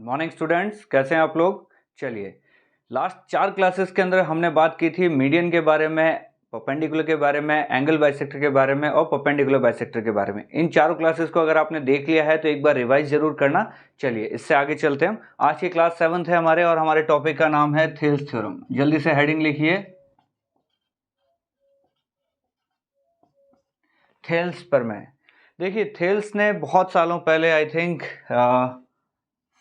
Morning students, कैसे हैं आप लोग। चलिए, लास्ट 4 क्लासेस के अंदर हमने बात की थी मीडियन के बारे में, परपेंडिकुलर के बारे में, एंगल बाइसेक्टर के बारे में और परपेंडिकुलर बाइसेक्टर के बारे में। इन चारों क्लासेस को अगर आपने देख लिया है तो एक बार रिवाइज जरूर करना। चलिए इससे आगे चलते हैं। आज की क्लास 7th है हमारे और हमारे टॉपिक का नाम है थेल्स थ्योरम। जल्दी से हेडिंग लिखिए, थेल्स प्रमेय। देखिए, थेल्स ने बहुत सालों पहले, आई थिंक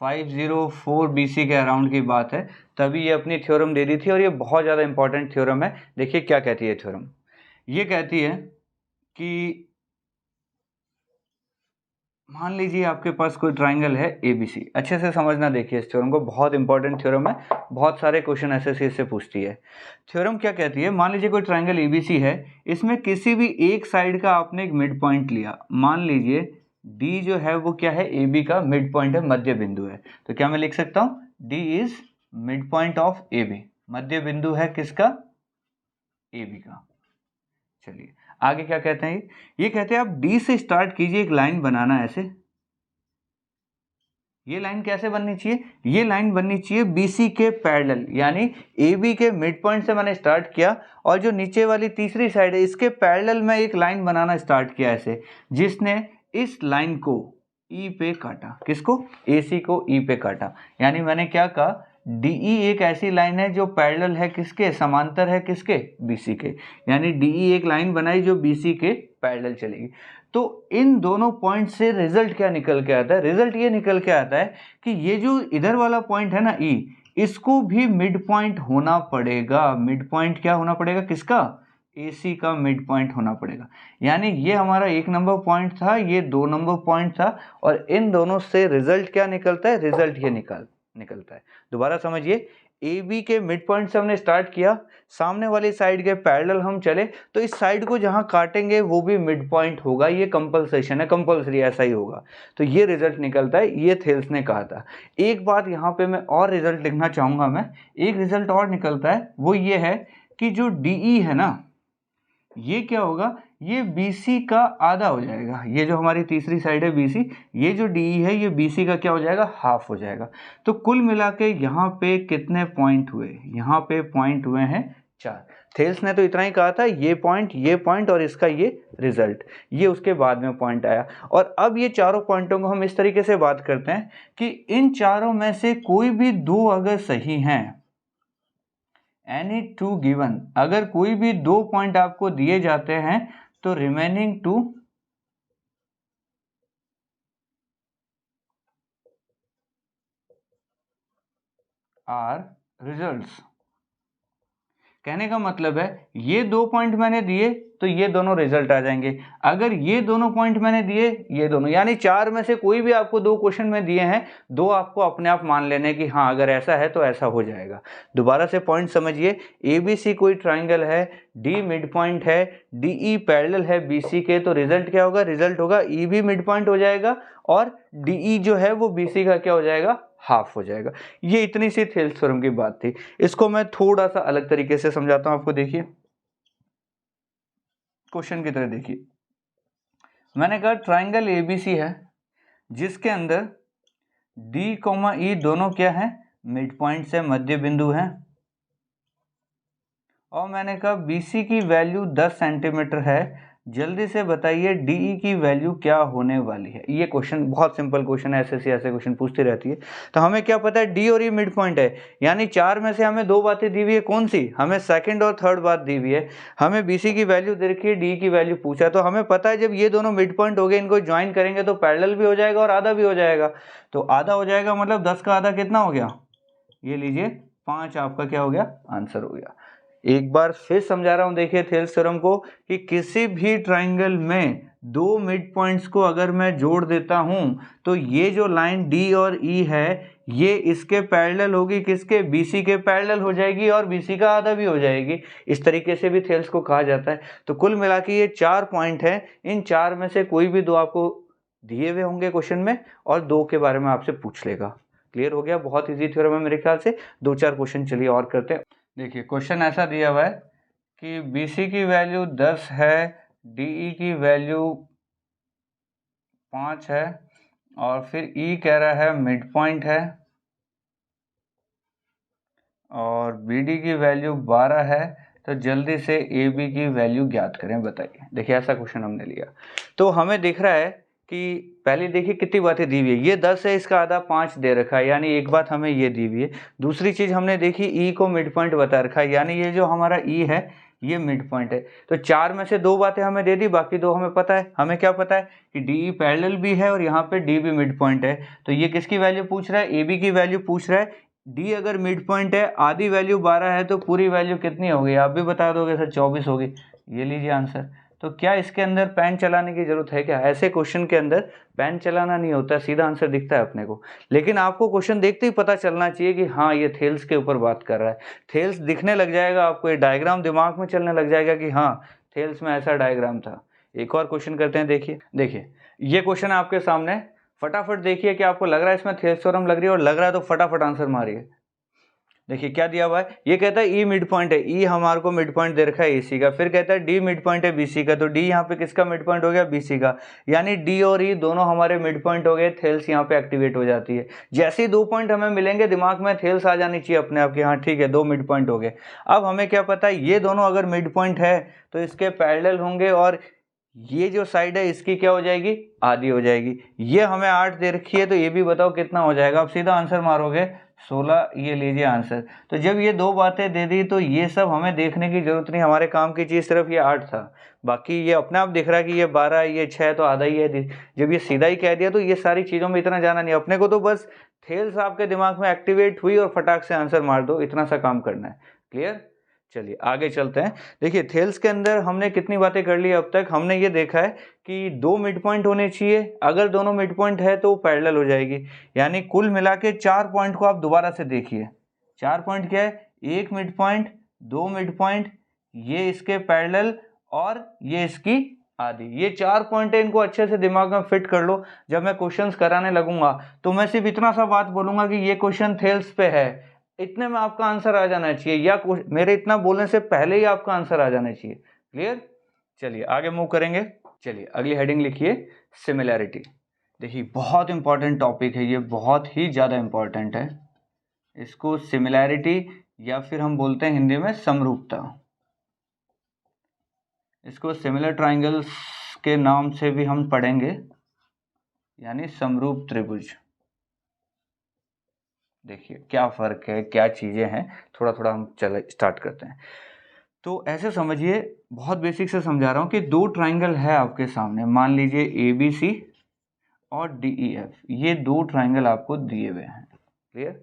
504 BC के अराउंड की बात है, तभी ये अपनी थ्योरम दे दी थी और ये बहुत ज़्यादा इंपॉर्टेंट थ्योरम है। देखिए क्या कहती है थ्योरम। ये कहती है कि मान लीजिए आपके पास कोई ट्राइंगल है ABC। अच्छे से समझना, देखिए इस थ्योरम को, बहुत इंपॉर्टेंट थ्योरम है, बहुत सारे क्वेश्चन एसएससी से पूछती है। थ्योरम क्या कहती है, मान लीजिए कोई ट्राइंगल ABC है, इसमें किसी भी एक साइड का आपने एक मिड पॉइंट लिया। मान लीजिए D जो है वो क्या है, AB का मिड पॉइंट है, मध्य बिंदु है। तो क्या मैं लिख सकता हूँ, D is mid point of AB। मध्य बिंदु है किसका, AB का। चलिए आगे क्या कहते हैं, ये कहते हैं आप D से स्टार्ट कीजिए, एक लाइन बनाना है ऐसे। ये लाइन कैसे बननी चाहिए, ये लाइन बननी चाहिए BC के पैरेलल, यानी AB के मिड पॉइंट से मैंने स्टार्ट किया और जो नीचे वाली तीसरी साइड है इसके पैरेलल में एक लाइन बनाना स्टार्ट किया ऐसे, जिसने इस लाइन को E पे काटा। किसको, AC को E पे काटा। यानी मैंने क्या कहा, DE एक ऐसी लाइन है जो पैरेलल है किसके, समांतर है किसके, BC के। यानी DE एक लाइन बनाई जो BC के पैरेलल चलेगी। तो इन दोनों पॉइंट से रिजल्ट क्या निकल के आता है, रिजल्ट ये निकल के आता है कि ये जो इधर वाला पॉइंट है ना E, इसको भी मिड पॉइंट होना पड़ेगा। मिड पॉइंट क्या होना पड़ेगा, किसका, AC का मिड पॉइंट होना पड़ेगा। यानी ये हमारा 1 नंबर पॉइंट था, ये 2 नंबर पॉइंट था, और इन दोनों से रिजल्ट क्या निकलता है, रिजल्ट ये निकलता है। दोबारा समझिए, AB के मिड पॉइंट से हमने स्टार्ट किया, सामने वाली साइड के पैरेलल हम चले, तो इस साइड को जहां काटेंगे वो भी मिड पॉइंट होगा। ये कंपलसेशन है, कंपलसरी ऐसा ही होगा। तो ये रिजल्ट निकलता है, ये थेल्स ने कहा था। एक बात यहाँ पे मैं और रिजल्ट लिखना चाहूंगा, मैं एक रिजल्ट और निकलता है, वो ये है कि जो DE है ना, ये क्या होगा, ये BC का आधा हो जाएगा। ये जो हमारी तीसरी साइड है BC, ये जो DE है ये BC का क्या हो जाएगा, हाफ हो जाएगा। तो कुल मिला के यहाँ पे कितने पॉइंट हुए, यहाँ पे पॉइंट हुए हैं 4। थेल्स ने तो इतना ही कहा था, ये पॉइंट और इसका ये रिजल्ट, ये उसके बाद में पॉइंट आया। और अब ये चारों पॉइंटों को हम इस तरीके से बात करते हैं कि इन चारों में से कोई भी 2 अगर सही हैं, एनी 2 गिवन, अगर कोई भी 2 पॉइंट आपको दिए जाते हैं तो रिमेनिंग 2 आर रिजल्ट्स। कहने का मतलब है ये 2 पॉइंट मैंने दिए तो ये दोनों रिजल्ट आ जाएंगे। अगर ये दोनों पॉइंट मैंने दिए, ये दोनों, यानी 4 में से कोई भी आपको 2 क्वेश्चन में दिए हैं, 2 आपको अपने आप मान लेने कि हाँ अगर ऐसा है तो ऐसा हो जाएगा। दोबारा से पॉइंट समझिए, ABC कोई ट्राइंगल है, D मिड पॉइंट है, DE पैरेलल है BC के, तो रिजल्ट क्या होगा, रिजल्ट होगा E भी मिड पॉइंट हो जाएगा और DE जो है वो BC का क्या हो जाएगा, हाफ हो जाएगा। ये इतनी सी थेल्स थ्योरम की बात थी। इसको मैं थोड़ा सा अलग तरीके से समझाता हूं आपको। देखिए क्वेश्चन की तरह देखिए, मैंने कहा ट्राइंगल ABC है जिसके अंदर D, E दोनों क्या है, मिड पॉइंट से मध्य बिंदु है, और मैंने कहा BC की वैल्यू 10 सेंटीमीटर है। जल्दी से बताइए DE की वैल्यू क्या होने वाली है। ये क्वेश्चन बहुत सिंपल क्वेश्चन है, ऐसे क्वेश्चन पूछती रहती है। तो हमें क्या पता है, D और E मिड पॉइंट है, यानी 4 में से हमें 2 बातें दी हुई है। कौन सी, हमें सेकंड और थर्ड बात दी हुई है। हमें BC की वैल्यू दे रखी है, DE की वैल्यू पूछा, तो हमें पता है जब ये दोनों मिड पॉइंट हो गए, इनको ज्वाइन करेंगे तो पैरेलल भी हो जाएगा और आधा भी हो जाएगा। तो आधा हो जाएगा मतलब 10 का आधा कितना हो गया, ये लीजिए 5, आपका क्या हो गया, आंसर हो गया। एक बार फिर समझा रहा हूं, देखिए थेल्स थ्योरम को, कि किसी भी ट्राइंगल में 2 मिड पॉइंट्स को अगर मैं जोड़ देता हूं तो ये जो लाइन D और E है ये इसके पैरेलल होगी, किसके, BC के पैरेलल हो जाएगी और BC का आधा भी हो जाएगी। इस तरीके से भी थेल्स को कहा जाता है। तो कुल मिला के ये 4 पॉइंट हैं, इन 4 में से कोई भी 2 आपको दिए हुए होंगे क्वेश्चन में और 2 के बारे में आपसे पूछ लेगा। क्लियर हो गया, बहुत इजी थ्योरम है मेरे ख्याल से। 2-4 क्वेश्चन चलिए और करते हैं। देखिए क्वेश्चन ऐसा दिया हुआ है कि BC की वैल्यू 10 है, DE की वैल्यू 5 है, और फिर E कह रहा है मिड पॉइंट है, और बी डी की वैल्यू 12 है, तो जल्दी से ए बी की वैल्यू ज्ञात करें, बताइए। देखिए ऐसा क्वेश्चन हमने लिया, तो हमें दिख रहा है कि पहले देखिए कितनी बातें दी हुई है, ये 10 है, इसका आधा 5 दे रखा है, यानी एक बात हमें ये दी हुई है। दूसरी चीज़ हमने देखी ई को मिड पॉइंट बता रखा है, यानी ये जो हमारा ई है ये मिड पॉइंट है। तो 4 में से 2 बातें हमें दे दी, बाकी 2 हमें पता है। हमें क्या पता है कि डी ई पैरेलल भी है और यहाँ पे डी भी मिड पॉइंट है। तो ये किसकी वैल्यू पूछ रहा है, ए बी की वैल्यू पूछ रहा है। डी अगर मिड पॉइंट है, आधी वैल्यू 12 है, तो पूरी वैल्यू कितनी होगी, आप भी बता दोगे सर 24 होगी। ये लीजिए आंसर। तो क्या इसके अंदर पेन चलाने की जरूरत है क्या? ऐसे क्वेश्चन के अंदर पेन चलाना नहीं होता, सीधा आंसर दिखता है अपने को। लेकिन आपको क्वेश्चन देखते ही पता चलना चाहिए कि हाँ ये थेल्स के ऊपर बात कर रहा है। थेल्स दिखने लग जाएगा आपको, ये डायग्राम दिमाग में चलने लग जाएगा कि हाँ थेल्स में ऐसा डायग्राम था। एक और क्वेश्चन करते हैं, देखिए ये क्वेश्चन आपके सामने, फटाफट देखिए कि आपको लग रहा है इसमें थेल्स थ्योरम लग रही है, और लग रहा है तो फटाफट आंसर मारिए। देखिए क्या दिया हुआ है, ये कहता है ई मिड पॉइंट है, ई हमारे को मिड पॉइंट दे रखा है एसी का। फिर कहता है डी मिड पॉइंट है बीसी का, तो डी यहाँ पे किसका मिड पॉइंट हो गया, बीसी का। यानी डी और ई दोनों हमारे मिड पॉइंट हो गए, थेल्स यहाँ पे एक्टिवेट हो जाती है। जैसे ही 2 पॉइंट हमें मिलेंगे दिमाग में थेल्स आ जानी चाहिए अपने आप की, हाँ ठीक है 2 मिड पॉइंट हो गए। अब हमें क्या पता है, ये दोनों अगर मिड पॉइंट है तो इसके पैरेलल होंगे, और ये जो साइड है इसकी क्या हो जाएगी, आधी हो जाएगी। ये हमें 8 दे रखी है, तो ये भी बताओ कितना हो जाएगा। आप सीधा आंसर मारोगे 16, ये लीजिए आंसर। तो जब ये 2 बातें दे दी तो ये सब हमें देखने की जरूरत नहीं, हमारे काम की चीज़ सिर्फ ये 8 था। बाकी ये अपने आप दिख रहा है कि ये 12 ये 6 तो आधा ही है। जब ये सीधा ही कह दिया तो ये सारी चीज़ों में इतना जाना नहीं अपने को, तो बस थेल्स आपके दिमाग में एक्टिवेट हुई और फटाक से आंसर मार दो, इतना सा काम करना है। क्लियर? चलिए आगे चलते हैं। देखिए थेल्स के अंदर हमने कितनी बातें कर ली अब तक। हमने ये देखा है कि 2 मिड पॉइंट होने चाहिए, अगर दोनों मिड पॉइंट है तो पैरेलल हो जाएगी। यानी कुल मिला के 4 पॉइंट को आप दोबारा से देखिए। 4 पॉइंट क्या है, 1 मिड पॉइंट, 2 मिड पॉइंट, ये इसके पैरेलल और ये इसकी आधी। ये 4 पॉइंट है, इनको अच्छे से दिमाग में फिट कर लो। जब मैं क्वेश्चंस कराने लगूंगा तो मैं सिर्फ इतना सा बात बोलूंगा कि ये क्वेश्चन थेल्स पे है, इतने में आपका आंसर आ जाना चाहिए, या मेरे इतना बोलने से पहले ही आपका आंसर आ जाना चाहिए। क्लियर? चलिए आगे मूव करेंगे। चलिए अगली हेडिंग लिखिए, सिमिलैरिटी। देखिए बहुत इंपॉर्टेंट टॉपिक है ये, बहुत ही ज़्यादा इंपॉर्टेंट है। इसको सिमिलैरिटी या फिर हम बोलते हैं हिंदी में समरूपता। इसको सिमिलर ट्राइंगल्स के नाम से भी हम पढ़ेंगे, यानी समरूप त्रिभुज। देखिए क्या फ़र्क है, क्या चीज़ें हैं, थोड़ा थोड़ा हम चले स्टार्ट करते हैं। तो ऐसे समझिए, बहुत बेसिक से समझा रहा हूँ कि 2 ट्राइंगल है आपके सामने, मान लीजिए ए बी सी और डी ई एफ, ये 2 ट्राइंगल आपको दिए हुए हैं। क्लियर?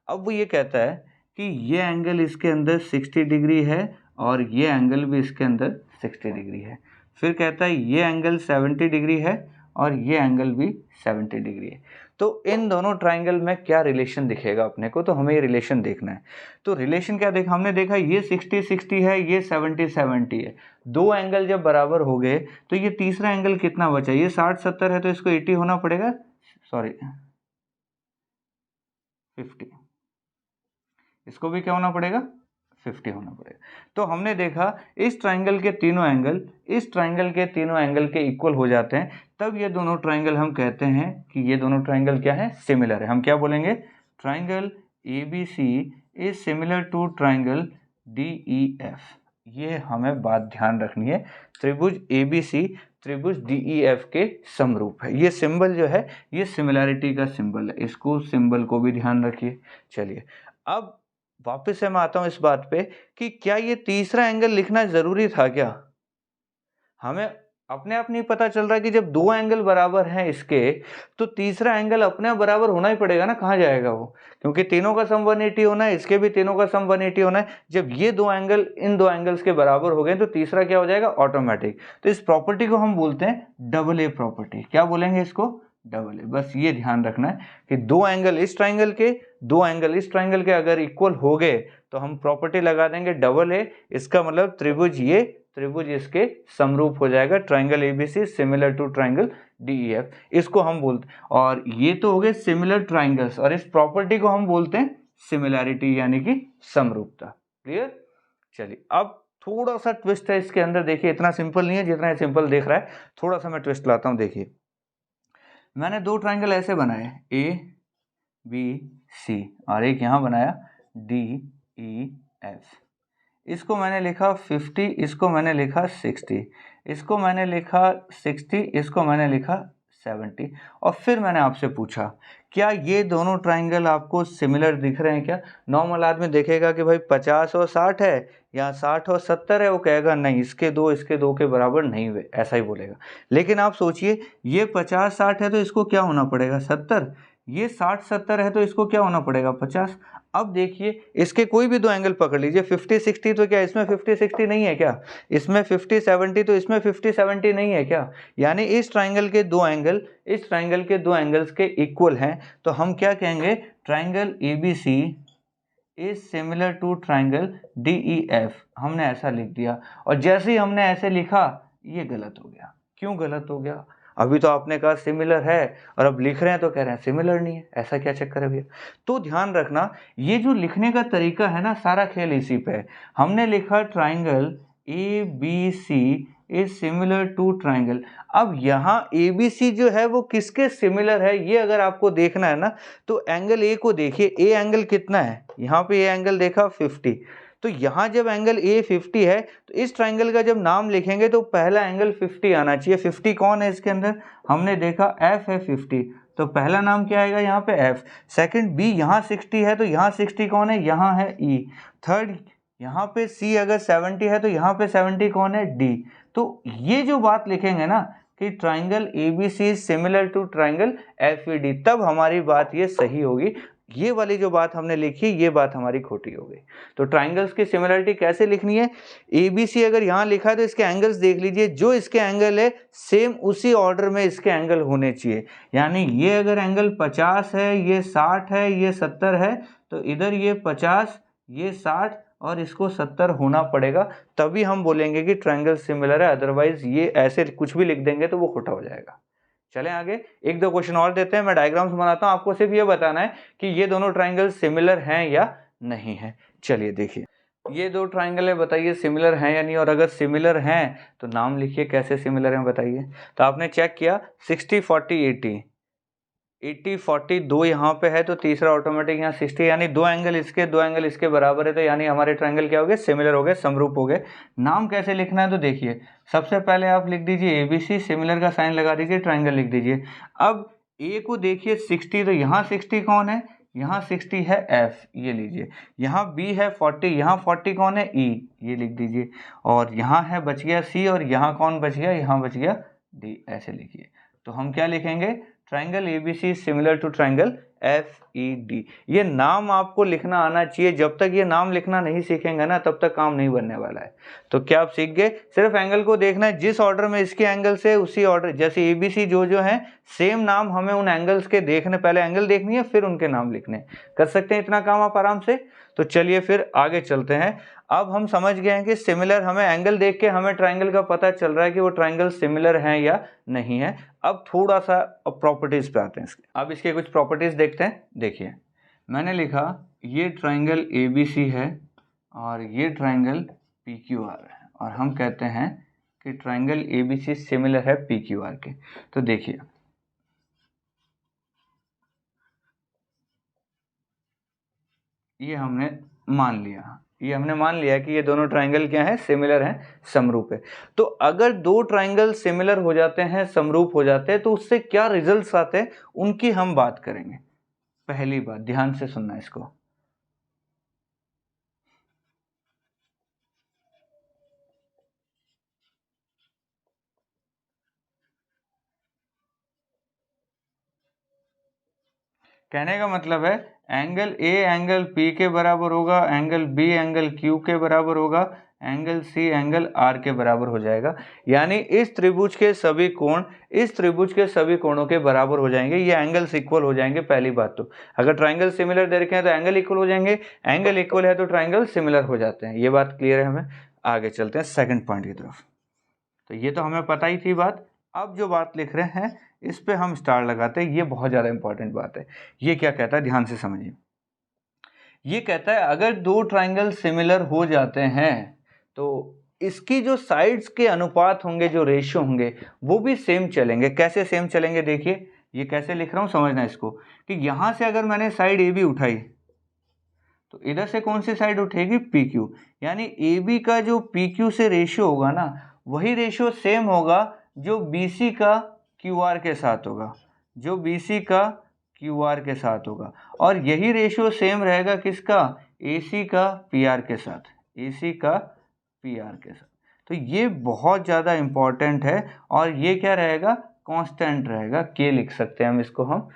अब वो ये कहता है कि ये एंगल इसके अंदर 60 डिग्री है और ये एंगल भी इसके अंदर 60 डिग्री है। फिर कहता है ये एंगल 70 डिग्री है और ये एंगल भी 70 डिग्री है। तो इन दोनों ट्राइंगल में क्या रिलेशन दिखेगा अपने को, तो हमें ये रिलेशन देखना है। तो रिलेशन क्या देखा हमने, देखा ये 60 60 है, ये 70 70 है। 2 एंगल जब बराबर हो गए तो ये तीसरा एंगल कितना बचा, ये 60 70 है तो इसको 80 होना पड़ेगा, सॉरी 50, इसको भी क्या होना पड़ेगा, 50 होना पड़ेगा। तो हमने देखा इस ट्राइंगल के तीनों एंगल इस ट्राइंगल के तीनों एंगल के इक्वल हो जाते हैं, तब ये दोनों ट्राइंगल हम कहते हैं कि ये दोनों ट्राइंगल क्या है, सिमिलर है। हम क्या बोलेंगे, triangle A B C is similar to triangle D E F. ये हमें बात ध्यान रखनी है, त्रिभुज ए बी सी त्रिभुज डी ई एफ के समरूप है। ये सिंबल जो है ये सिमिलैरिटी का सिंबल है, इसको सिंबल को भी ध्यान रखिए। चलिए अब वापस से मैं आता हूं इस बात पे कि क्या ये तीसरा एंगल लिखना जरूरी था क्या। हमें अपने आप नहीं पता चल रहा कि जब 2 एंगल बराबर हैं इसके, तो तीसरा एंगल अपने आप बराबर होना ही पड़ेगा ना, कहाँ जाएगा वो, क्योंकि तीनों का सम 180 होना है, इसके भी तीनों का सम 180 होना है। जब ये 2 एंगल इन 2 एंगल्स के बराबर हो गए तो तीसरा क्या हो जाएगा, ऑटोमेटिक। तो इस प्रॉपर्टी को हम बोलते हैं डबल ए प्रॉपर्टी। क्या बोलेंगे इसको, डबल ए। बस ये ध्यान रखना है कि 2 एंगल इस ट्राइंगल के 2 एंगल इस ट्राइंगल के अगर इक्वल हो गए तो हम प्रॉपर्टी लगा देंगे डबल ए। इसका मतलब त्रिभुज ये त्रिभुज इसके समरूप हो जाएगा, triangle ABC similar to triangle DEF, इसको हम बोलते हैं। और ये तो हो गए सिमिलर ट्राइंगल्स, और इस प्रॉपर्टी को हम बोलते हैं सिमिलैरिटी यानी कि समरूपता। क्लियर? चलिए अब थोड़ा सा ट्विस्ट है इसके अंदर, देखिए इतना सिंपल नहीं है जितना सिंपल देख रहा है, थोड़ा सा मैं ट्विस्ट लाता हूं। देखिए मैंने 2 ट्राइंगल ऐसे बनाए, ए बी सी, और एक यहां बनाया डी DEF। इसको मैंने लिखा 50, इसको मैंने लिखा 60, इसको मैंने लिखा 60, इसको मैंने लिखा 70। और फिर मैंने आपसे पूछा क्या ये दोनों ट्राइंगल आपको सिमिलर दिख रहे हैं क्या? नॉर्मल आदमी देखेगा कि भाई 50 और 60 है या 60 और 70 है, वो कहेगा नहीं इसके दो के बराबर नहीं हुए, ऐसा ही बोलेगा। लेकिन आप सोचिए ये 50-60 है तो इसको क्या होना पड़ेगा 70, ये 60-70 है तो इसको क्या होना पड़ेगा 50। अब देखिए इसके कोई भी दो एंगल पकड़ लीजिए, 50-60 तो क्या इसमें 50-60 नहीं है क्या? इसमें 50-70 तो इसमें 50-70 नहीं है क्या? यानी इस ट्राइंगल के दो एंगल इस ट्राइंगल के दो एंगल्स के इक्वल हैं, तो हम क्या कहेंगे triangle ABC is similar to triangle DEF। हमने ऐसा लिख दिया, और जैसे ही हमने ऐसे लिखा ये गलत हो गया। क्यों गलत हो गया? अभी तो आपने कहा सिमिलर है और अब लिख रहे हैं तो कह रहे हैं सिमिलर नहीं है, ऐसा क्या चक्कर है भैया? तो ध्यान रखना ये जो लिखने का तरीका है ना, सारा खेल इसी पे है। हमने लिखा triangle ABC is similar to triangle. अब यहाँ ABC जो है वो किसके सिमिलर है, ये अगर आपको देखना है ना तो एंगल A को देखिए। A एंगल कितना है, यहाँ पे A एंगल देखा 50, तो यहाँ जब एंगल A 50 है तो इस ट्राइंगल का जब नाम लिखेंगे तो पहला एंगल 50 आना चाहिए। 50 कौन है इसके अंदर, हमने देखा F है 50, तो पहला नाम क्या आएगा यहाँ पे F। सेकंड B यहाँ 60 है तो यहाँ 60 कौन है, यहाँ है E। थर्ड यहाँ पे C अगर 70 है तो यहाँ पे 70 कौन है, D। तो ये जो बात लिखेंगे ना कि triangle ABC similar to triangle FED, तब हमारी बात ये सही होगी। ये वाली जो बात हमने लिखी ये बात हमारी खोटी हो गई। तो ट्राइंगल्स की सिमिलरिटी कैसे लिखनी है, ABC अगर यहाँ लिखा है तो इसके एंगल्स देख लीजिए, जो इसके एंगल है सेम उसी ऑर्डर में इसके एंगल होने चाहिए। यानी ये अगर एंगल 50 है, ये 60 है, ये 70 है, तो इधर ये 50, ये 60 और इसको 70 होना पड़ेगा, तभी हम बोलेंगे कि ट्राइंगल सिमिलर है। अदरवाइज ये ऐसे कुछ भी लिख देंगे तो वो खोटा हो जाएगा। चलें आगे, एक दो क्वेश्चन और देते हैं, मैं डायग्राम्स बनाता हूं, आपको सिर्फ ये बताना है कि ये दोनों ट्राइंगल सिमिलर हैं या नहीं है। चलिए देखिए, ये दो ट्राइंगल है, बताइए सिमिलर हैं या नहीं, और अगर सिमिलर हैं तो नाम लिखिए कैसे सिमिलर हैं बताइए। तो आपने चेक किया 60-40-80, 80-40 दो यहाँ पे है तो तीसरा ऑटोमेटिक यहाँ 60, यानी दो एंगल इसके बराबर है, तो यानी हमारे ट्राइंगल क्या हो गए, सिमिलर हो गए, समरूप हो गए। नाम कैसे लिखना है तो देखिए, सबसे पहले आप लिख दीजिए ABC, सिमिलर का साइन लगा दीजिए, ट्राइंगल लिख दीजिए। अब A को देखिए 60, तो यहाँ 60 कौन है, यहाँ 60 है F, ये लीजिए। यहाँ B है 40, यहाँ 40 कौन है, E, ये लिख दीजिए। और यहाँ है बच गया C, और यहाँ कौन बच गया, यहाँ बच गया D, ऐसे लिखिए। तो हम क्या लिखेंगे, triangle ABC similar to triangle FED। ये नाम आपको लिखना आना चाहिए, जब तक ये नाम लिखना नहीं सीखेंगे ना तब तक काम नहीं बनने वाला है। तो क्या आप सीख गए, सिर्फ एंगल को देखना है, जिस ऑर्डर में इसके एंगल से उसी ऑर्डर, जैसे ABC जो है सेम नाम हमें उन एंगल्स के देखने, पहले एंगल देखनी है फिर उनके नाम लिखने। कर सकते हैं इतना काम आप आराम से। तो चलिए फिर आगे चलते हैं। अब हम समझ गए हैं कि सिमिलर, हमें एंगल देख के हमें ट्राइंगल का पता चल रहा है कि वो ट्राइंगल सिमिलर हैं या नहीं है। अब थोड़ा सा प्रॉपर्टीज पे आते हैं इसके। अब इसके कुछ प्रॉपर्टीज देखते हैं। देखिए मैंने लिखा ये ट्राइंगल ABC है और ये ट्राइंगल PQR है, और हम कहते हैं कि ट्राइंगल ABC सिमिलर है PQR के। तो देखिए ये हमने मान लिया कि ये दोनों ट्राइंगल क्या है, सिमिलर हैं, समरूप है। तो अगर दो ट्राइंगल सिमिलर हो जाते हैं, समरूप हो जाते हैं, तो उससे क्या रिजल्ट्स आते हैं उनकी हम बात करेंगे। पहली बात, ध्यान से सुनना इसको, कहने का मतलब है एंगल A एंगल P के बराबर होगा, एंगल B एंगल Q के बराबर होगा, एंगल C एंगल R के बराबर हो जाएगा। यानी इस त्रिभुज के सभी कोण इस त्रिभुज के सभी कोणों के बराबर हो जाएंगे, ये एंगल्स इक्वल हो जाएंगे। पहली बात तो अगर ट्राइंगल सिमिलर दे रखे हैं तो एंगल इक्वल हो जाएंगे, एंगल इक्वल है तो ट्राइंगल सिमिलर हो जाते हैं। ये बात क्लियर है हमें। आगे चलते हैं सेकंड पॉइंट की तरफ। तो ये तो हमें पता ही थी बात। अब जो बात लिख रहे हैं इस पे हम स्टार लगाते हैं, ये बहुत ज़्यादा इंपॉर्टेंट बात है। ये क्या कहता है, ध्यान से समझिए। ये कहता है अगर दो ट्राइंगल सिमिलर हो जाते हैं तो इसकी जो साइड्स के अनुपात होंगे, जो रेशियो होंगे, वो भी सेम चलेंगे। कैसे सेम चलेंगे, देखिए ये कैसे लिख रहा हूँ, समझना इसको कि यहाँ से अगर मैंने साइड AB उठाई तो इधर से कौन सी साइड उठेगी, पी क्यू, यानी ए बी का जो पी क्यू से रेशियो होगा ना, वही रेशियो सेम होगा जो बी सी का क्यू आर के साथ होगा, जो बी सी का क्यू आर के साथ होगा, और यही रेशियो सेम रहेगा किसका, ए सी का पी आर के साथ, ए सी का पी आर के साथ। तो ये बहुत ज़्यादा इम्पॉर्टेंट है, और ये क्या रहेगा, कांस्टेंट रहेगा, के लिख सकते हैं हम इसको हम।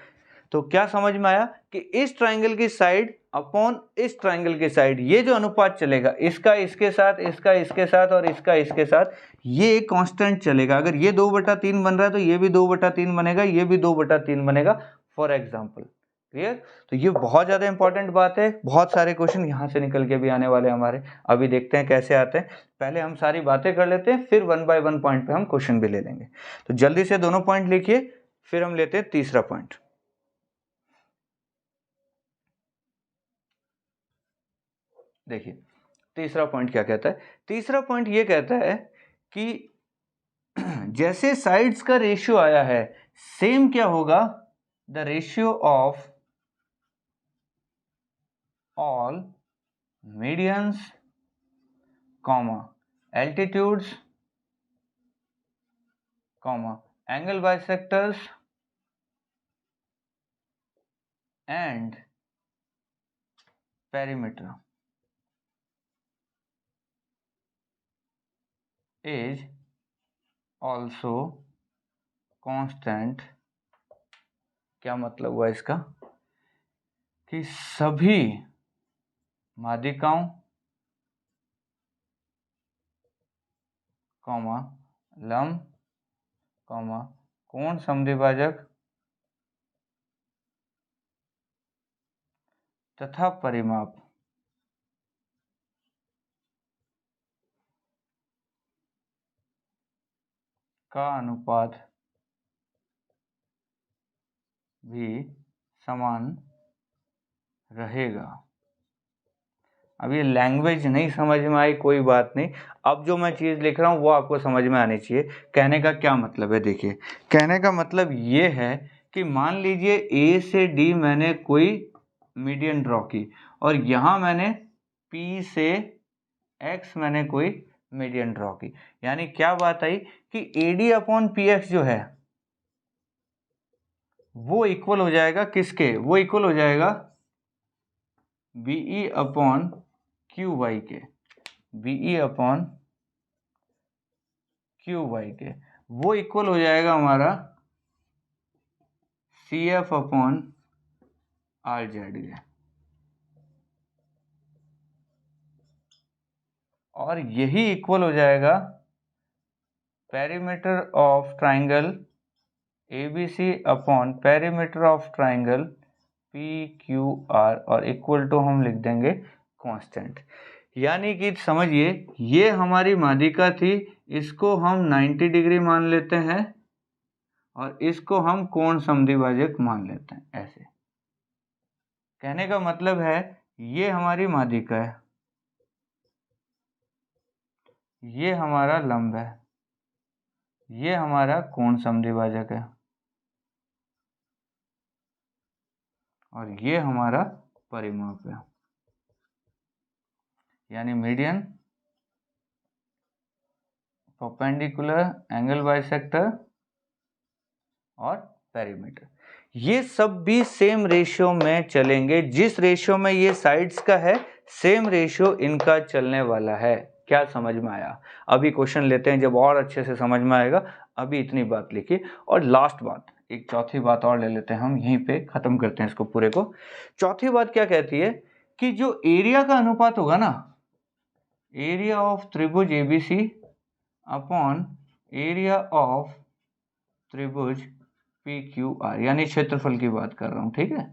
तो क्या समझ में आया कि इस ट्राइंगल की साइड अपॉन इस ट्राइंगल की साइड, ये जो अनुपात चलेगा, इसका इसके साथ, इसका इसके साथ और इसका इसके साथ, ये कांस्टेंट चलेगा। अगर ये 2/3 बन रहा है तो ये भी 2/3 बनेगा, ये भी 2/3 बनेगा, फॉर एग्जाम्पल। क्लियर? तो ये बहुत ज़्यादा इंपॉर्टेंट बात है, बहुत सारे क्वेश्चन यहाँ से निकल के भी आने वाले हैं हमारे। अभी देखते हैं कैसे आते हैं, पहले हम सारी बातें कर लेते हैं, फिर 1 बाय 1 पॉइंट पे हम क्वेश्चन भी ले लेंगे। तो जल्दी से दोनों पॉइंट लिखिए, फिर हम लेते हैं तीसरा पॉइंट। देखिए तीसरा पॉइंट क्या कहता है, तीसरा पॉइंट ये कहता है कि जैसे साइड्स का रेशियो आया है, सेम क्या होगा, the ratio of all medians comma altitudes comma angle bisectors and perimeter is also constant। क्या मतलब हुआ इसका, कि सभी माध्यिकाओं कॉमा लंब कॉमा कोण समद्विभाजक तथा परिमाप का अनुपात भी समान रहेगा। अब ये लैंग्वेज नहीं समझ में आई, कोई बात नहीं, अब जो मैं चीज़ लिख रहा हूँ वो आपको समझ में आनी चाहिए। कहने का क्या मतलब है, देखिए कहने का मतलब ये है कि मान लीजिए ए से डी मैंने कोई मीडियन ड्रॉ की, और यहाँ मैंने पी से एक्स मैंने कोई मीडियन ड्रॉ की, यानी क्या बात आई कि A D upon P x जो है वो इक्वल हो जाएगा किसके, वो इक्वल हो जाएगा बीई अपॉन क्यू वाई के, बीई अपॉन क्यू वाई के, वो इक्वल हो जाएगा हमारा C F upon R Z के, और यही इक्वल हो जाएगा perimeter of triangle ABC upon perimeter of triangle PQR, और इक्वल टू हम लिख देंगे कांस्टेंट। यानी कि समझिए ये हमारी माध्यिका थी, इसको हम 90 डिग्री मान लेते हैं और इसको हम कोण समद्विभाजक मान लेते हैं, ऐसे। कहने का मतलब है ये हमारी माध्यिका है, ये हमारा लंब है, ये हमारा कोण समद्विभाजक है, और ये हमारा परिमाप है, यानी मीडियन, परपेंडिकुलर, एंगल बाइसेक्टर और पेरीमीटर। ये सब भी सेम रेशियो में चलेंगे, जिस रेशियो में ये साइड्स का है सेम रेशियो इनका चलने वाला है। क्या समझ में आया? अभी क्वेश्चन लेते हैं जब और अच्छे से समझ में आएगा। अभी इतनी बात लिखिए, और लास्ट बात, एक चौथी बात और ले लेते हैं हम, यहीं पे खत्म करते हैं इसको पूरे को। चौथी बात क्या कहती है कि जो एरिया का अनुपात होगा ना, एरिया ऑफ त्रिभुज एबीसी अपॉन एरिया ऑफ त्रिभुज पी क्यू आर, यानी क्षेत्रफल की बात कर रहा हूं, ठीक है,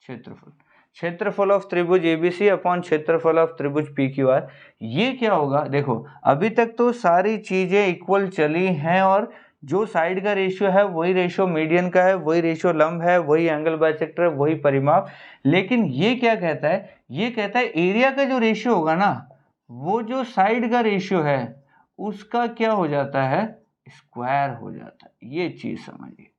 क्षेत्रफल, क्षेत्रफल ऑफ त्रिभुज एबीसी अपॉन क्षेत्रफल ऑफ त्रिभुज पी क्यू आर। ये क्या होगा, देखो अभी तक तो सारी चीजें इक्वल चली हैं, और जो साइड का रेशियो है वही रेशियो मीडियन का है, वही रेशियो लंब है, वही एंगल बाइसेक्टर है, वही परिमाप। लेकिन ये क्या कहता है, ये कहता है एरिया का जो रेशियो होगा ना, वो जो साइड का रेशियो है उसका क्या हो जाता है, स्क्वायर हो जाता है। ये चीज समझिए,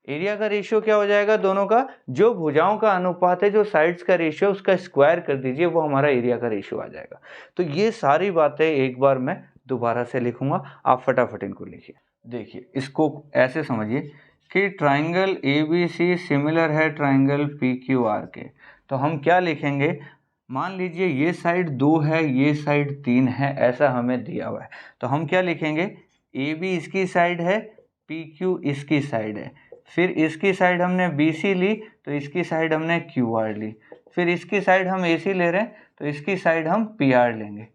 एरिया का रेशियो क्या हो जाएगा, दोनों का जो भुजाओं का अनुपात है, जो साइड्स का रेशियो, उसका स्क्वायर कर दीजिए, वो हमारा एरिया का रेशियो आ जाएगा। तो ये सारी बातें एक बार मैं दोबारा से लिखूंगा, आप फटाफट इनको लिखिए। देखिए इसको ऐसे समझिए कि ट्राइंगल ABC सिमिलर है ट्राइंगल PQR के। तो हम क्या लिखेंगे, मान लीजिए ये साइड 2 है, ये साइड 3 है, ऐसा हमें दिया हुआ है। तो हम क्या लिखेंगे, AB इसकी साइड है, PQ इसकी साइड है, फिर इसकी साइड हमने BC ली, तो इसकी साइड हमने QR ली, फिर इसकी साइड हम AC ले रहे हैं, तो इसकी साइड हम PR लेंगे।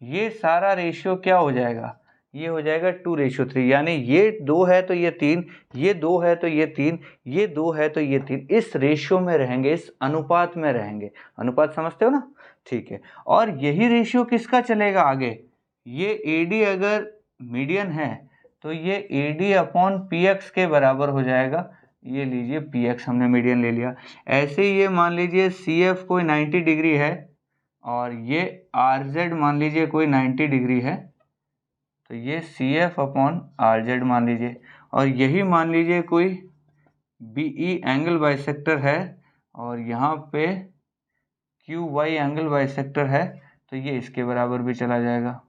ये सारा रेशियो क्या हो जाएगा, ये हो जाएगा 2:3, यानी ये 2 है तो ये 3, ये 2 है तो ये 3, ये 2 है तो ये 3, इस रेशियो में रहेंगे, इस अनुपात में रहेंगे। अनुपात समझते हो ना, ठीक है। और यही रेशियो किसका चलेगा आगे, ये AD अगर मीडियन है तो ये AD अपॉन PX के बराबर हो जाएगा। ये लीजिए PX हमने मीडियन ले लिया। ऐसे ही ये मान लीजिए CF कोई 90 डिग्री है और ये RZ मान लीजिए कोई 90 डिग्री है, तो ये CF अपॉन RZ मान लीजिए। और यही मान लीजिए कोई BE एंगल बाइसेक्टर है और यहाँ पे QY एंगल बाइसेक्टर है, तो ये इसके बराबर भी चला जाएगा।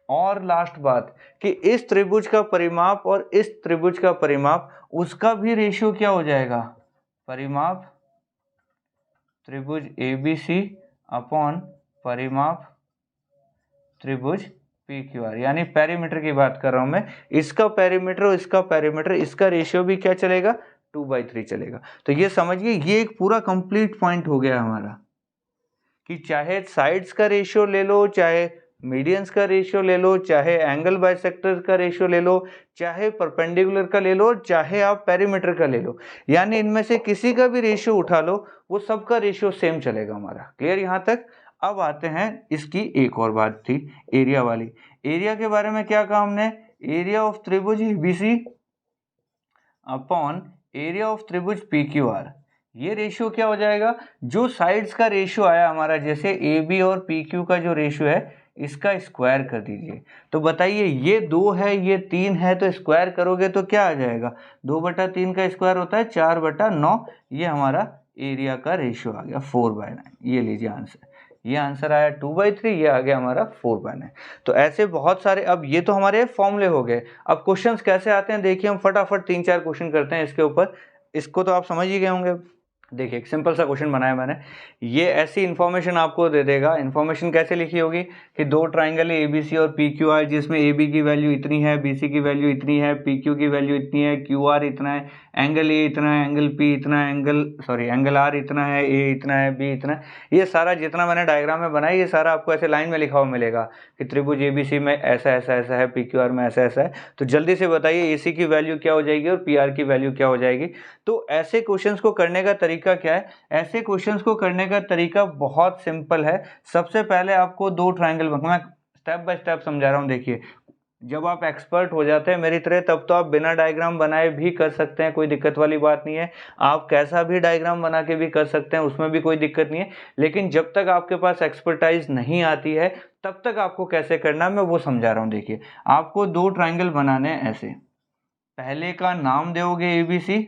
और लास्ट बात कि इस त्रिभुज का परिमाप और इस त्रिभुज का परिमाप, उसका भी रेशियो क्या हो जाएगा, परिमाप त्रिभुज ABC अपॉन परिमाप त्रिभुज PQR, यानी पेरीमीटर की बात कर रहा हूं मैं। इसका पेरीमीटर और इसका पेरीमीटर, इसका रेशियो भी क्या चलेगा, 2/3 चलेगा। तो ये समझिए ये एक पूरा कंप्लीट पॉइंट हो गया हमारा कि चाहे साइड्स का रेशियो ले लो, चाहे मीडियंस का रेशियो ले लो, चाहे एंगल बाइसेक्टर का रेशियो ले लो, चाहे परपेंडिकुलर का ले लो, चाहे आप पेरीमीटर का ले लो, यानी इनमें से किसी का भी रेशियो उठा लो, वो सबका रेशियो सेम चलेगा हमारा। क्लियर यहाँ तक। अब आते हैं इसकी एक और बात थी, एरिया वाली। एरिया के बारे में क्या कहा हमने, एरिया ऑफ त्रिभुज ABC अपॉन एरिया ऑफ त्रिभुज PQR। ये रेशियो क्या हो जाएगा, जो साइड्स का रेशियो आया हमारा, जैसे AB और PQ का जो रेशियो है, इसका स्क्वायर कर दीजिए। तो बताइए ये 2 है, ये 3 है, तो स्क्वायर करोगे तो क्या आ जाएगा, 2/3 का स्क्वायर होता है 4/9। ये हमारा एरिया का रेशियो आ गया 4/9। ये लीजिए आंसर, ये आंसर आया 2/3, ये आ गया हमारा 4/9। तो ऐसे बहुत सारे, अब ये तो हमारे फॉर्मूले हो गए। अब क्वेश्चंस कैसे आते हैं देखिए, हम फटाफट 3-4 क्वेश्चन करते हैं इसके ऊपर। इसको तो आप समझ ही गए होंगे। देखिए एक सिंपल सा क्वेश्चन बनाया मैंने, ये ऐसी इन्फॉर्मेशन आपको दे देगा। इन्फॉर्मेशन कैसे लिखी होगी कि 2 ट्राइंगल है ABC और PQR, जिसमें AB की वैल्यू इतनी है, BC की वैल्यू इतनी है, PQ की वैल्यू इतनी है, QR इतना है, एंगल A इतना है, एंगल P इतना है, एंगल R इतना है, A इतना है, B इतना है। ये सारा जितना मैंने डायग्राम में बनाया, ये सारा आपको ऐसे लाइन में लिखा हुआ मिलेगा कि त्रिभुज ABC में ऐसा ऐसा ऐसा है, PQR में ऐसा ऐसा है। तो जल्दी से बताइए AC की वैल्यू क्या हो जाएगी और PR की वैल्यू क्या हो जाएगी। तो ऐसे क्वेश्चंस को करने का तरीका क्या है, ऐसे क्वेश्चंस को करने का तरीका बहुत सिंपल है। सबसे पहले आपको 2 ट्राइंगल, मैं स्टेप बाय स्टेप समझा रहा हूं। देखिए जब आप एक्सपर्ट हो जाते हैं मेरी तरह, तब तो आप बिना डायग्राम बनाए भी कर सकते हैं, कोई दिक्कत वाली बात नहीं है। आप कैसा भी डायग्राम बना के भी कर सकते हैं, उसमें भी कोई दिक्कत नहीं है। लेकिन जब तक आपके पास एक्सपर्टाइज नहीं आती है, तब तक आपको कैसे करना है मैं वो समझा रहा हूँ। देखिए आपको 2 ट्राइंगल बनाने हैं ऐसे, पहले का नाम दोगे ABC,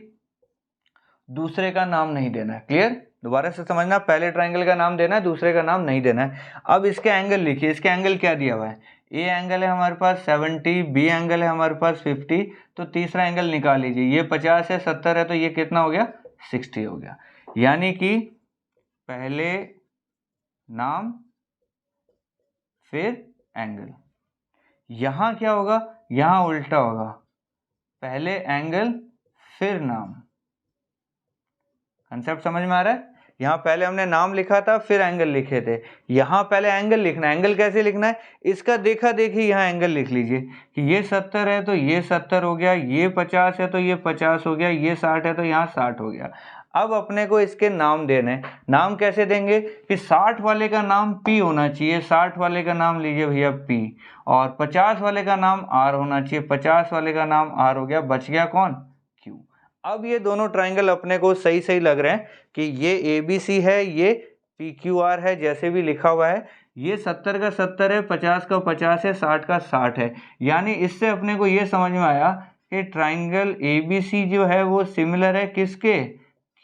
दूसरे का नाम नहीं देना है। क्लियर, दोबारा से समझना, पहले ट्राइंगल का नाम देना है, दूसरे का नाम नहीं देना है। अब इसके एंगल लिखिए, इसके एंगल क्या दिया हुआ है, ए एंगल है हमारे पास 70, बी एंगल है हमारे पास 50, तो तीसरा एंगल निकाल लीजिए। ये 50 है, 70 है, तो ये कितना हो गया, 60 हो गया। यानी कि पहले नाम फिर एंगल। यहां क्या होगा, यहां उल्टा होगा, पहले एंगल फिर नाम। कंसेप्ट समझ में आ रहा है। यहाँ पहले हमने नाम लिखा था, फिर एंगल लिखे थे, यहाँ पहले एंगल लिखना है। एंगल कैसे लिखना है, इसका देखा देखी यहाँ एंगल लिख लीजिए कि ये 70 है तो ये 70 हो गया, ये 50 है तो ये 50 हो गया, ये 60 है तो यहाँ 60 हो गया। अब अपने को इसके नाम देने, नाम कैसे देंगे कि 60 वाले का नाम P होना चाहिए, 60 वाले का नाम लीजिए भैया P, और 50 वाले का नाम R होना चाहिए, 50 वाले का नाम R हो गया, बच गया कौन, Q। अब ये दोनों ट्राइंगल अपने को सही सही लग रहे हैं कि ये ABC है, ये PQR है, जैसे भी लिखा हुआ है। ये 70 का 70 है, 50 का 50 है, 60 का 60 है। यानी इससे अपने को ये समझ में आया कि ट्राइंगल ABC जो है वो सिमिलर है किसके,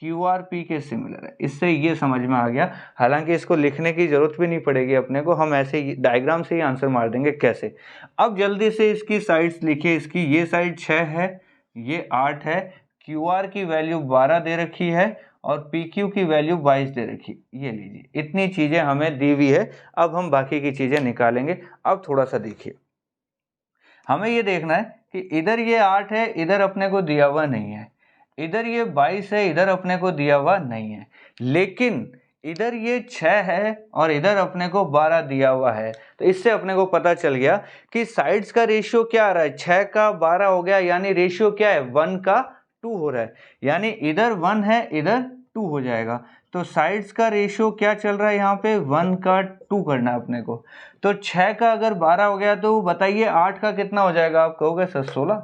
QRP के सिमिलर है। इससे ये समझ में आ गया, हालांकि इसको लिखने की जरूरत भी नहीं पड़ेगी अपने को, हम ऐसे ही डायग्राम से ही आंसर मार देंगे कैसे। अब जल्दी से इसकी साइड्स लिखिए, इसकी ये साइड 6 है, ये 8 है, QR की वैल्यू 12 दे रखी है और PQ की वैल्यू 22 दे रखी, ये लीजिए इतनी चीजें हमें दी हुई है। अब हम बाकी की चीजें निकालेंगे। अब थोड़ा सा देखिए, हमें ये देखना है कि इधर ये 8 है, इधर अपने को दिया हुआ नहीं है, इधर ये 22 है, इधर अपने को दिया हुआ नहीं है, लेकिन इधर ये 6 है और इधर अपने को 12 दिया हुआ है। तो इससे अपने को पता चल गया कि साइड्स का रेशियो क्या आ रहा है, 6 का 12 हो गया, यानी रेशियो क्या है, 1 का 2 हो रहा है, यानी इधर 1 है, इधर 2 हो जाएगा। तो साइड्स का रेशियो क्या चल रहा है यहाँ पे, 1 का 2 करना है अपने को। तो 6 का अगर 12 हो गया तो बताइए 8 का कितना हो जाएगा, आप कहोगे सर 16,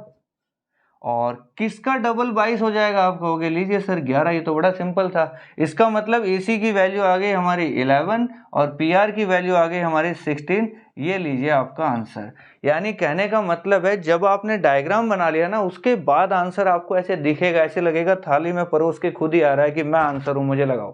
और किसका डबल 22 हो जाएगा, आप कहोगे लीजिए सर 11, ये तो बड़ा सिंपल था। इसका मतलब AC की वैल्यू आ गई हमारी 11 और PR की वैल्यू आ गई हमारी 16, ये लीजिए आपका आंसर। यानी कहने का मतलब है जब आपने डायग्राम बना लिया ना, उसके बाद आंसर आपको ऐसे दिखेगा, ऐसे लगेगा थाली में परोस के खुद ही आ रहा है कि मैं आंसर हूं, मुझे लगाओ।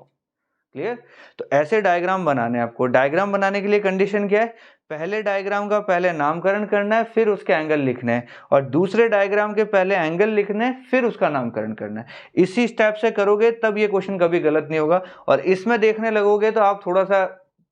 क्लियर। तो ऐसे डायग्राम बनाने आपको। डायग्राम बनाने के लिए कंडीशन क्या है, पहले डायग्राम का पहले नामकरण करना है, फिर उसके एंगल लिखने हैं, और दूसरे डायग्राम के पहले एंगल लिखने हैं, फिर उसका नामकरण करना है। इसी स्टेप से करोगे तब ये क्वेश्चन कभी गलत नहीं होगा। और इसमें देखने लगोगे तो आप थोड़ा सा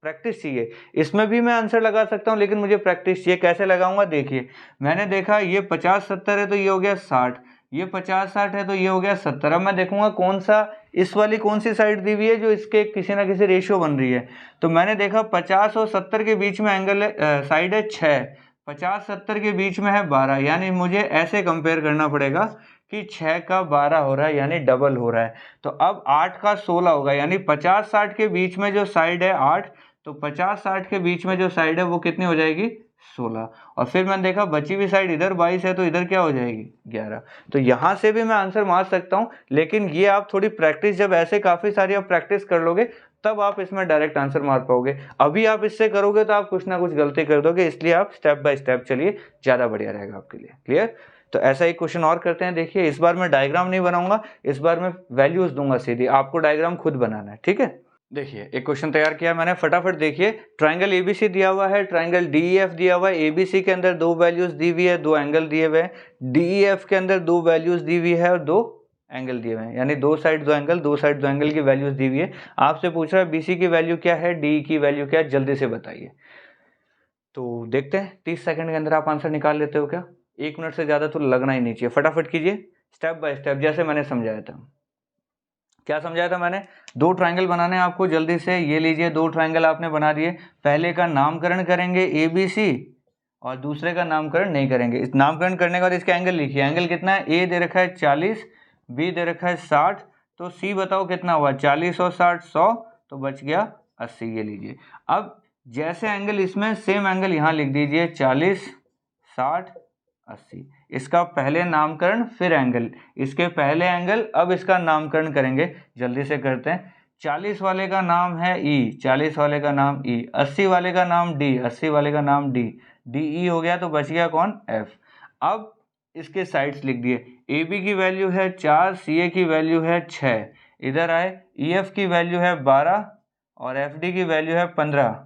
प्रैक्टिस चाहिए। इसमें भी मैं आंसर लगा सकता हूं, लेकिन मुझे प्रैक्टिस चाहिए। कैसे लगाऊंगा, देखिए मैंने देखा ये 50-70 है तो ये हो गया 60, ये 50-60 है तो ये हो गया 70। अब मैं देखूंगा कौन सा, इस वाली कौन सी साइड दी हुई है जो इसके किसी ना किसी रेशियो बन रही है। तो मैंने देखा 50 और 70 के बीच में एंगल साइड है 6, 50-70 के बीच में है 12, यानी मुझे ऐसे कंपेयर करना पड़ेगा कि 6 का 12 हो रहा है, यानी डबल हो रहा है। तो अब 8 का 16 होगा, यानी 50-60 के बीच में जो साइड है 8, तो 50-60 के बीच में जो साइड है वो कितनी हो जाएगी, 16। और फिर मैंने देखा बची हुई साइड इधर 22 है तो इधर क्या हो जाएगी, 11। तो यहां से भी मैं आंसर मार सकता हूं, लेकिन ये आप थोड़ी प्रैक्टिस, जब ऐसे काफी सारी आप प्रैक्टिस कर लोगे तब आप इसमें डायरेक्ट आंसर मार पाओगे। अभी आप इससे करोगे तो आप कुछ ना कुछ गलती कर दोगे, इसलिए आप स्टेप बाय स्टेप चलिए, ज्यादा बढ़िया रहेगा आपके लिए। क्लियर। तो ऐसा ही क्वेश्चन और करते हैं। देखिए इस बार मैं डायग्राम नहीं बनाऊंगा, इस बार मैं वैल्यूज दूंगा सीधी, आपको डायग्राम खुद बनाना है। ठीक है। देखिए एक क्वेश्चन तैयार किया मैंने, फटाफट देखिए। ट्राइंगल ABC दिया हुआ है, ट्राइंगल DEF दिया हुआ है। ABC के अंदर दो वैल्यूज दी हुई है, दो एंगल दिए हुए हैं। DEF के अंदर दो वैल्यूज दी हुई है और दो एंगल दिए हुए हैं, यानी दो साइड दो एंगल, दो साइड दो एंगल की वैल्यूज दी हुई है। आपसे पूछ रहा है BC की वैल्यू क्या है, DE की वैल्यू क्या है, जल्दी से बताइए। तो देखते हैं 30 सेकंड के अंदर आप आंसर निकाल लेते हो क्या, 1 मिनट से ज्यादा तो लगना ही नहीं चाहिए। फटाफट कीजिए स्टेप बाय स्टेप, जैसे मैंने समझाया था। क्या समझाया था मैंने, दो ट्रायंगल बनाने हैं आपको, जल्दी से ये लीजिए, दो ट्रायंगल आपने बना दिए। पहले का नामकरण करेंगे ABC और दूसरे का नामकरण नहीं करेंगे। इस नामकरण करने के बाद इसका एंगल लिखिए। एंगल कितना है, A दे रखा है 40, B दे रखा है 60, तो C बताओ कितना हुआ, 40 और 60 100, तो बच गया 80। ये लीजिए। अब जैसे एंगल इसमें, सेम एंगल यहाँ लिख दीजिए, 40 60 80। इसका पहले नामकरण फिर एंगल, इसके पहले एंगल, अब इसका नामकरण करेंगे। जल्दी से करते हैं। 40 वाले का नाम है E, 40 वाले का नाम E, 80 वाले का नाम D, 80 वाले का नाम D, DE हो गया, तो बच गया कौन, F। अब इसके साइड्स लिख दिए। AB की वैल्यू है 4, CA की वैल्यू है 6, इधर आए, EF की वैल्यू है 12 और FD की वैल्यू है 15।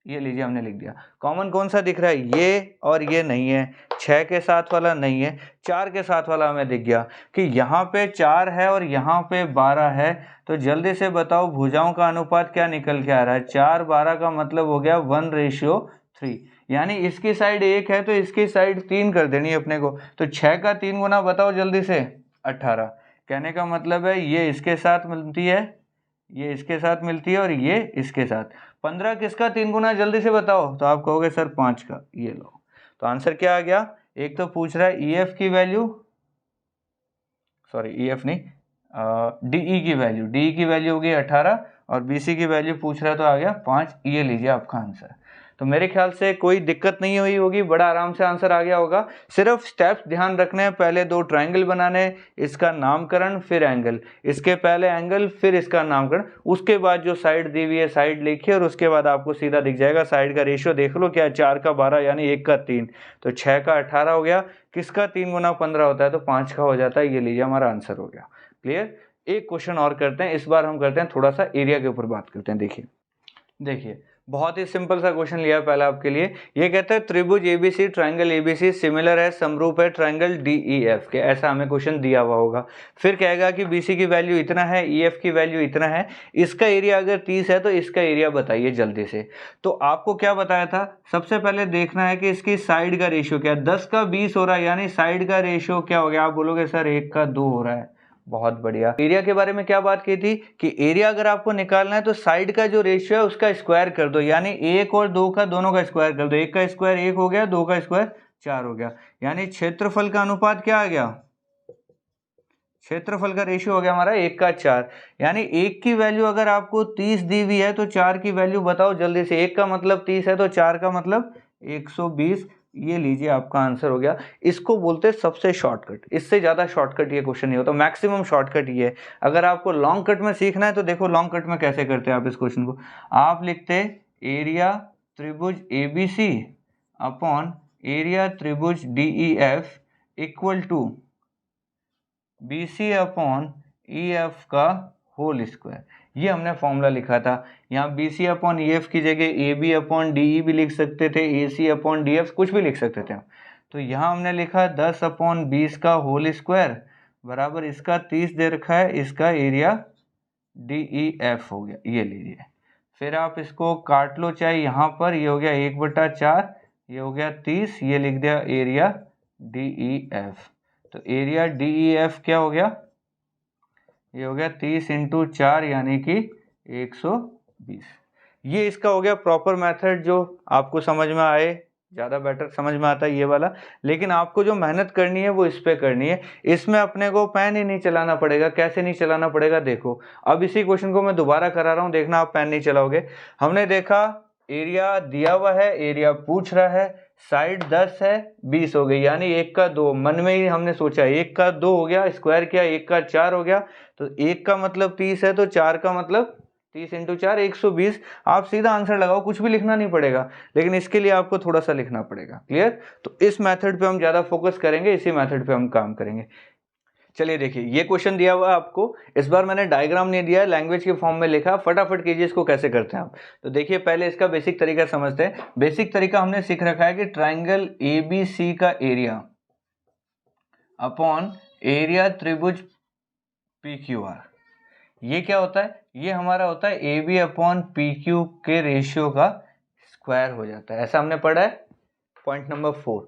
ये लीजिए हमने लिख दिया। कॉमन कौन सा दिख रहा है, ये और ये नहीं है, 6 के साथ वाला नहीं है, 4 के साथ वाला हमें दिख गया कि यहाँ पे 4 है और यहाँ पे 12 है। तो जल्दी से बताओ भुजाओं का अनुपात क्या निकल के आ रहा है, 4-12 का मतलब हो गया 1:3, यानी इसकी साइड 1 है तो इसकी साइड 3 कर देनी है अपने को। तो 6 का 3 गुना बताओ जल्दी से, 18। कहने का मतलब है ये इसके साथ मिलती है, ये इसके साथ मिलती है और ये इसके साथ। 15 किसका 3 गुना, जल्दी से बताओ। तो आप कहोगे सर 5 का, ये लो। तो आंसर क्या आ गया, एक तो पूछ रहा है EF की वैल्यू, सॉरी EF नहीं, DE की वैल्यू, DE की वैल्यू हो गई 18 और BC की वैल्यू पूछ रहा है तो आ गया 5। ये लीजिए आपका आंसर। तो मेरे ख्याल से कोई दिक्कत नहीं हुई होगी, बड़ा आराम से आंसर आ गया होगा। सिर्फ स्टेप्स ध्यान रखने हैं, पहले 2 ट्रायंगल बनाने, इसका नामकरण, फिर एंगल, इसके पहले एंगल, फिर इसका नामकरण, उसके बाद जो साइड दी हुई है साइड लिखिए और उसके बाद आपको सीधा दिख जाएगा। साइड का रेशियो देख लो क्या है, 4 का 12 यानी 1 का 3, तो 6 का 18 हो गया। किसका 3 गुना 15 होता है, तो 5 का हो जाता है। ये लीजिए हमारा आंसर हो गया। क्लियर। एक क्वेश्चन और करते हैं, इस बार हम करते हैं थोड़ा सा एरिया के ऊपर बात करते हैं। देखिए बहुत ही सिंपल सा क्वेश्चन लिया है पहला आपके लिए। ये कहता है त्रिभुज एबीसी, ट्रायंगल एबीसी सिमिलर है, समरूप है ट्रायंगल डीईएफ के, ऐसा हमें क्वेश्चन दिया हुआ होगा। फिर कहेगा कि बीसी की वैल्यू इतना है, ईएफ की वैल्यू इतना है, इसका एरिया अगर 30 है तो इसका एरिया बताइए जल्दी से। तो आपको क्या बताया था, सबसे पहले देखना है कि इसकी साइड का रेशियो क्या है। 10 का 20 हो रहा है यानी साइड का रेशियो क्या हो गया, आप बोलोगे सर 1 का 2 हो रहा है। बहुत बढ़िया। एरिया के बारे में क्या बात की थी कि एरिया अगर आपको निकालना है तो साइड का जो रेशियो है उसका स्क्वायर कर दो, यानी 1 और 2 का दोनों का स्क्वायर कर दो। 1 का स्क्वायर 1 हो गया, 2 का स्क्वायर 4 हो गया, यानी क्षेत्रफल का अनुपात क्या आ गया, क्षेत्रफल का रेशियो हो गया हमारा 1 का 4। यानी 1 की वैल्यू अगर आपको 30 दी हुई है तो 4 की वैल्यू बताओ जल्दी से। 1 का मतलब 30 है तो 4 का मतलब 120। ये लीजिए आपका आंसर हो गया। इसको बोलते हैं सबसे शॉर्टकट, इससे ज़्यादा शॉर्टकट ये क्वेश्चन नहीं होता, मैक्सिमम शॉर्टकट ये है। अगर आपको लॉन्ग कट में सीखना है तो देखो लॉन्ग कट में कैसे करते हैं आप इस क्वेश्चन को। आप लिखते एरिया त्रिभुज एबीसी अपॉन एरिया त्रिभुज DEF equal to BC upon EF का होल स्क्वायर। ये हमने फॉर्मूला लिखा था। यहाँ BC अपॉन EF की जगह AB अपॉन DE भी लिख सकते थे, AC अपॉन DF कुछ भी लिख सकते थे। तो यहाँ हमने लिखा 10 अपॉन 20 का होल स्क्वायर बराबर इसका 30 दे रखा है, इसका एरिया DEF हो गया। ये लीजिए, फिर आप इसको काट लो चाहे यहाँ पर, ये हो गया 1/4, ये हो गया 30, ये लिख दिया एरिया DEF। तो एरिया DEF क्या हो गया, ये हो गया 30 × 4 यानी कि 120। ये इसका हो गया प्रॉपर मेथड जो आपको समझ में आए, ज़्यादा बेटर समझ में आता है ये वाला। लेकिन आपको जो मेहनत करनी है वो इस पे करनी है। इसमें अपने को पेन ही नहीं चलाना पड़ेगा। कैसे नहीं चलाना पड़ेगा देखो, अब इसी क्वेश्चन को मैं दोबारा करा रहा हूँ, देखना आप पेन नहीं चलाओगे। हमने देखा एरिया दिया हुआ है, एरिया पूछ रहा है, साइड 10 है 20 हो गई, यानी 1 का 2। मन में ही हमने सोचा 1 का 2 हो गया, स्क्वायर किया 1 का 4 हो गया। तो 1 का मतलब 30 है तो 4 का मतलब 30 × 4 120। आप सीधा आंसर लगाओ, कुछ भी लिखना नहीं पड़ेगा, लेकिन इसके लिए आपको थोड़ा सा लिखना पड़ेगा। क्लियर। तो इस मेथड पे हम ज़्यादा फोकस करेंगे, इसी मेथड पे हम काम करेंगे। चलिए देखिए, ये क्वेश्चन दिया हुआ है आपको। इस बार मैंने डायग्राम नहीं दिया है, लैंग्वेज के फॉर्म में लिखा। फटाफट कीजिए इसको कैसे करते हैं आप। तो देखिए पहले इसका बेसिक तरीका समझते हैं। बेसिक तरीका हमने सीख रखा है कि ट्रायंगल ABC का एरिया अपॉन एरिया त्रिभुज PQR, ये क्या होता है, ये हमारा होता है AB अपॉन PQ के रेशियो का स्क्वायर हो जाता है। ऐसा हमने पढ़ा है पॉइंट नंबर 4।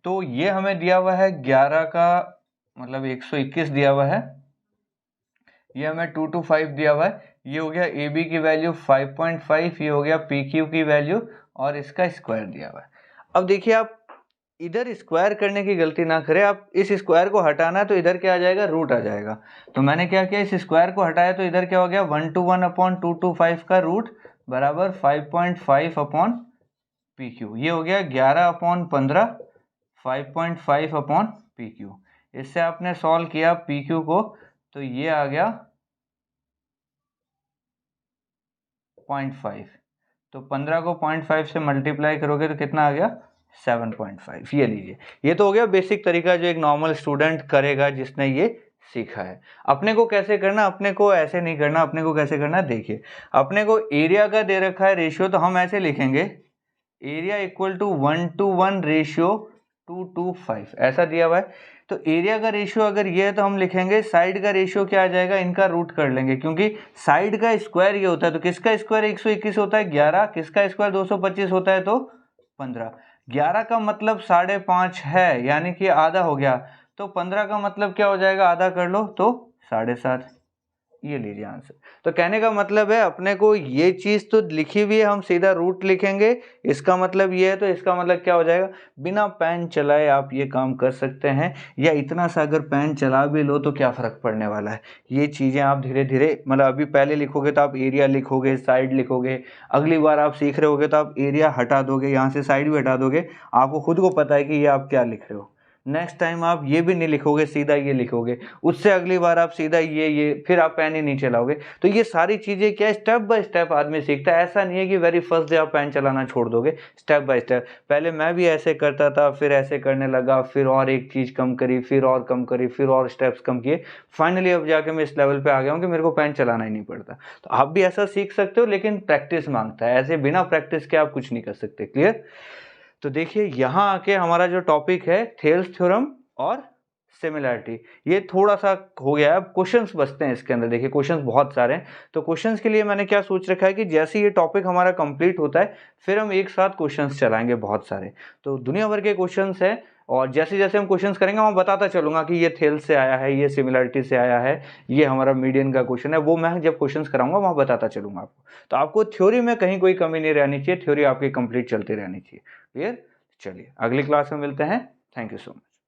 तो ये हमें दिया हुआ है 11 का मतलब 121 दिया हुआ है, ये हमें 225 दिया हुआ है। ये हो गया AB की वैल्यू 5.5, ये हो गया PQ की वैल्यू और इसका स्क्वायर दिया हुआ है। अब देखिए आप इधर स्क्वायर करने की गलती ना करें। आप इस स्क्वायर को हटाना है तो इधर क्या आ जाएगा, रूट आ जाएगा। तो मैंने क्या किया, इस स्क्वायर को हटाया तो इधर क्या हो गया 1/1 अपॉन 225 का रूट बराबर 5.5 अपॉन PQ। ये हो गया 11 अपॉन 15 5.5 अपॉन PQ। इससे आपने सॉल्व किया PQ को तो ये आ गया 0.5। तो 15 को 0.5 से मल्टीप्लाई करोगे तो कितना आ गया 7.5। ये लीजिए, ये तो हो गया बेसिक तरीका जो एक नॉर्मल स्टूडेंट करेगा जिसने ये सीखा है। अपने को कैसे करना, अपने को ऐसे नहीं करना। अपने को कैसे करना, देखिए अपने को एरिया का दे रखा है रेशियो, तो हम ऐसे लिखेंगे एरिया इक्वल टू 1:1 रेशियो 2:5 ऐसा दिया हुआ है। तो एरिया का रेशियो अगर ये है तो हम लिखेंगे साइड का रेशियो क्या आ जाएगा, इनका रूट कर लेंगे, क्योंकि साइड का स्क्वायर ये होता है। तो किसका स्क्वायर 121 होता है 11, किसका स्क्वायर 225 होता है तो 15। 11 का मतलब 5.5 है यानी कि आधा हो गया, तो 15 का मतलब क्या हो जाएगा, आधा कर लो तो 7.5। ये लीजिए आंसर। तो कहने का मतलब है अपने को ये चीज़ तो लिखी हुई है, हम सीधा रूट लिखेंगे, इसका मतलब ये है, तो इसका मतलब क्या हो जाएगा, बिना पेन चलाए आप ये काम कर सकते हैं, या इतना सा अगर पेन चला भी लो तो क्या फ़र्क पड़ने वाला है। ये चीज़ें आप धीरे धीरे मतलब अभी पहले लिखोगे तो आप एरिया लिखोगे, साइड लिखोगे, अगली बार आप सीख रहे होगे तो आप एरिया हटा दोगे, यहाँ से साइड भी हटा दोगे, आपको खुद को पता है कि ये आप क्या लिख रहे हो। नेक्स्ट टाइम आप ये भी नहीं लिखोगे, सीधा ये लिखोगे, उससे अगली बार आप सीधा ये फिर आप पेन ही नहीं चलाओगे। तो ये सारी चीज़ें क्या है, स्टेप बाय स्टेप आदमी सीखता है। ऐसा नहीं है कि वेरी फर्स्ट डे आप पेन चलाना छोड़ दोगे, स्टेप बाय स्टेप। पहले मैं भी ऐसे करता था, फिर ऐसे करने लगा, फिर और एक चीज़ कम करी, फिर और कम करी, फिर और स्टेप्स कम किए, फाइनली अब जाके मैं इस लेवल पे आ गया हूँ कि मेरे को पेन चलाना ही नहीं पड़ता। तो आप भी ऐसा सीख सकते हो, लेकिन प्रैक्टिस मांगता है, ऐसे बिना प्रैक्टिस के आप कुछ नहीं कर सकते। क्लियर। तो देखिए यहाँ आके हमारा जो टॉपिक है थेल्स थ्योरम और सिमिलैरिटी, ये थोड़ा सा हो गया है। अब क्वेश्चंस बचते हैं इसके अंदर। देखिए क्वेश्चंस बहुत सारे हैं, तो क्वेश्चंस के लिए मैंने क्या सोच रखा है कि जैसे ये टॉपिक हमारा कंप्लीट होता है फिर हम एक साथ क्वेश्चंस चलाएंगे बहुत सारे। तो दुनिया भर के क्वेश्चंस हैं, और जैसे जैसे हम क्वेश्चंस करेंगे मैं बताता चलूंगा कि ये थेल्स से आया है, ये सिमिलैरिटी से आया है, ये हमारा मीडियन का क्वेश्चन है, वो मैं जब क्वेश्चंस कराऊंगा वहाँ बताता चलूंगा आपको। तो आपको थ्योरी में कहीं कोई कमी नहीं रहनी चाहिए, थ्योरी आपकी कंप्लीट चलती रहनी चाहिए। क्लियर। चलिए अगली क्लास में मिलते हैं। Thank you so much.